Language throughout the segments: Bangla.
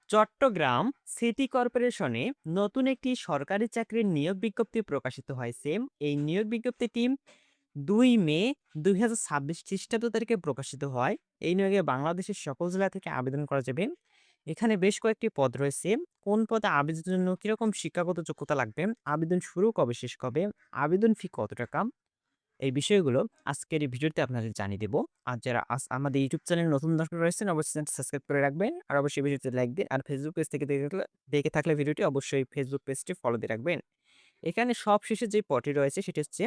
চট্টগ্রাম সিটি কর্পোরেশনে নতুন একটি সরকারি চাকরির নিয়োগ বিজ্ঞপ্তি প্রকাশিত হয়েছে। এই নিয়োগ বিজ্ঞপ্তিটি 2 মে 2026 খ্রিস্টাব্দ তারিখে প্রকাশিত হয়। এই নিয়োগে বাংলাদেশের সকল জেলা থেকে আবেদন করা যাবে। এখানে বেশ কয়েকটি পদ রয়েছে। কোন পদে আবেদনের জন্য কিরকম শিক্ষাগত যোগ্যতা লাগবে, আবেদন শুরু কবে শেষ কবে, আবেদন ফি কত টাকা, এই বিষয়গুলো আজকের এই ভিডিওতে আপনাদের জানিয়ে দেব। আর যারা আমাদের ইউটিউব চ্যানেলে নতুন দর্শক রয়েছেন অবশ্যই চ্যানেলটি সাবস্ক্রাইব করে রাখবেন। আর অবশ্যই ভিডিওতে লাইক দিন। আর ফেসবুক পেজ থেকে দেখে থাকলে ভিডিওটি অবশ্যই ফেসবুক পেজটি ফলো দিয়ে রাখবেন। এখানে সবশেষে যে পদটি রয়েছে সেটি হচ্ছে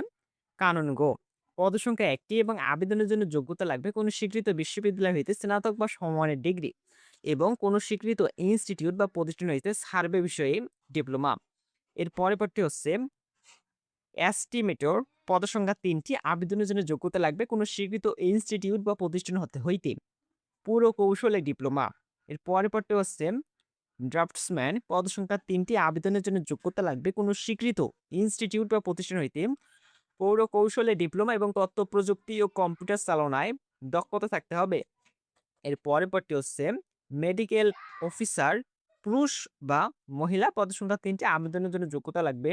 কানুনগো। পদসংখ্যা ১টি এবং আবেদনের জন্য যোগ্যতা লাগবে কোনো স্বীকৃত বিশ্ববিদ্যালয় হইতে স্নাতক বা সমমানের ডিগ্রি এবং কোনো স্বীকৃত ইনস্টিটিউট বা প্রতিষ্ঠান হইতে সার্ভে বিষয়ে ডিপ্লোমা। এর পরের পদটি হচ্ছে এস্টিমেটর। পদসংখ্যা ৩টি। আবেদনের জন্য যোগ্যতা লাগবে কোনো স্বীকৃত ইনস্টিটিউট বা প্রতিষ্ঠান হইতে পুরকৌশলে ডিপ্লোমা। এর পরের পদটি হচ্ছে ড্রাফটসম্যান। পদসংখ্যা ৩টি। আবেদনের জন্য যোগ্যতা লাগবে কোনো স্বীকৃত ইনস্টিটিউট বা প্রতিষ্ঠান হইতে পৌরকৌশলে ডিপ্লোমা এবং তথ্য প্রযুক্তি ও কম্পিউটার চালনায় দক্ষতা থাকতে হবে। এর পরের পদটি হচ্ছে মেডিকেল অফিসার। পুরুষ বা মহিলা। পদসংখ্যা ৩টি। আবেদনের জন্য যোগ্যতা লাগবে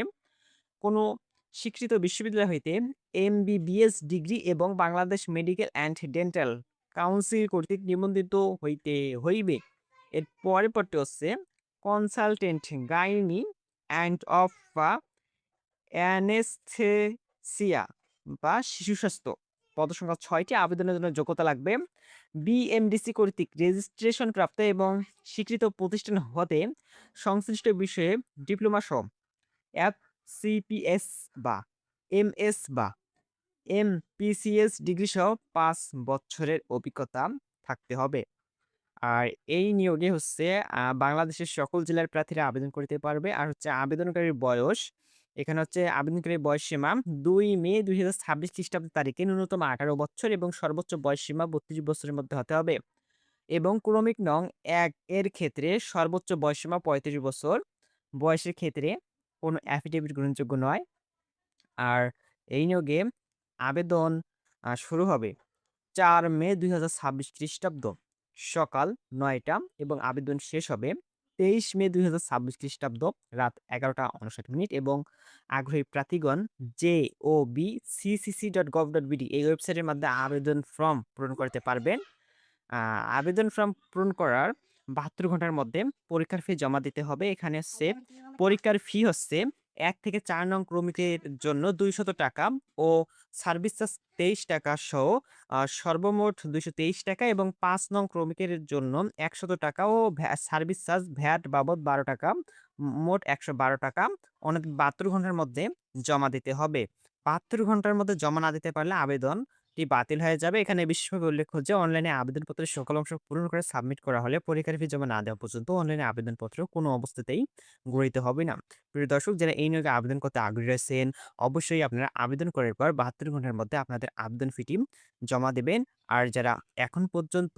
কোনো স্বীকৃত বিশ্ববিদ্যালয় হইতে এমবিবিএস ডিগ্রি এবং Bangladesh medical and dental council কর্তৃক নিবন্ধিত হইতে হইবে। এর পরের পরটি হচ্ছে কনসালটেন্ট গাইনি অ্যান্ড অফ বা অ্যানেস্থেসিয়া বা শিশু স্বাস্থ্য। পদসংখ্যা ৬টি। আবেদনের জন্য যোগ্যতা লাগবে বিএমডিসি কর্তৃক রেজিস্ট্রেশন প্রাপ্ত এবং স্বীকৃত প্রতিষ্ঠান হতে সংশ্লিষ্ট বিষয়ে ডিপ্লোমা সহ এফসিপিএস বা এমএস বা এমপিসিএস ডিগ্রি সহ ৫ বছরের অভিজ্ঞতা থাকতে হবে। আর এই নিয়োগে হচ্ছে বাংলাদেশের সকল জেলার প্রার্থীরা আবেদন করতে পারবে। আর হচ্ছে আবেদনকারীর বয়স, এখানে হচ্ছে আবেদনকারীর বয়সসীমা ২ মে ২০২৬ খ্রিস্টাব্দ তারিখে ন্যূনতম ১৮ বছর এবং সর্বোচ্চ বয়সসীমা ৩২ বছরের মধ্যে হতে হবে। এবং ক্রমিক নং ১ এর ক্ষেত্রে সর্বোচ্চ বয়সসীমা ৩৫ বছর। বয়সের ক্ষেত্রে কোনো অ্যাফিডেভিট গ্রহণযোগ্য নয়। আর এই নিয়োগে আবেদন শুরু হবে ৪ মে ২০২৬ খ্রিস্টাব্দ সকাল ৯টা এবং আবেদন শেষ হবে ২৩ মে ২০২৬ খ্রিস্টাব্দ রাত ১১টা ৫৯ এবং আগ্রহী প্রার্থীগণ job.ccc.gov.bd এই ওয়েবসাইটের মাধ্যমে আবেদন ফর্ম পূরণ করতে পারবেন। আ আবেদন ফর্ম পূরণ করার ৭২ ঘন্টার মধ্যে পরীক্ষার ফি জমা দিতে হবে। এখানে হচ্ছে পরীক্ষার ফি হচ্ছে ১ থেকে ৪ নং ক্রমিকের জন্য ৳২০০ ও সার্ভিস চার্জ ৳২৩ সহ সর্বমোট ৳২২৩ এবং ৫ নং ক্রমিকের জন্য ৳১০০ ও সার্ভিস চার্জ ভ্যাট বাবদ ৳১২। মোট ৳১১২ অনূর্ধ্ব ৭২ ঘন্টার মধ্যে জমা দিতে হবে। ৭২ ঘন্টার মধ্যে জমা না দিতে পারলে আবেদনটি বাতিল হয়ে যাবে। এখানে বিশেষভাবে উল্লেখ্য যে অনলাইনে আবেদনপত্রের সকল অংশ পূরণ করে সাবমিট করা হলে পরীক্ষার ফি জমা না দেওয়া পর্যন্ত অনলাইনে আবেদনপত্র কোনো অবস্থাতেই গৃহীত হবে না। প্রিয় দর্শক, যারা এই নিয়োগে আবেদন করতে আগ্রহী রয়েছেন, অবশ্যই আপনারা আবেদন করার পর ৭২ ঘন্টার মধ্যে আপনাদের আবেদন ফিটি জমা দেবেন। আর যারা এখন পর্যন্ত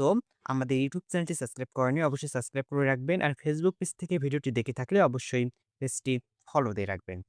আমাদের ইউটিউব চ্যানেলটি সাবস্ক্রাইব করেনি, অবশ্যই সাবস্ক্রাইব করে রাখবেন। আর ফেসবুক পেজ থেকে ভিডিওটি দেখে থাকলে অবশ্যই পেজটি ফলো দিয়ে রাখবেন।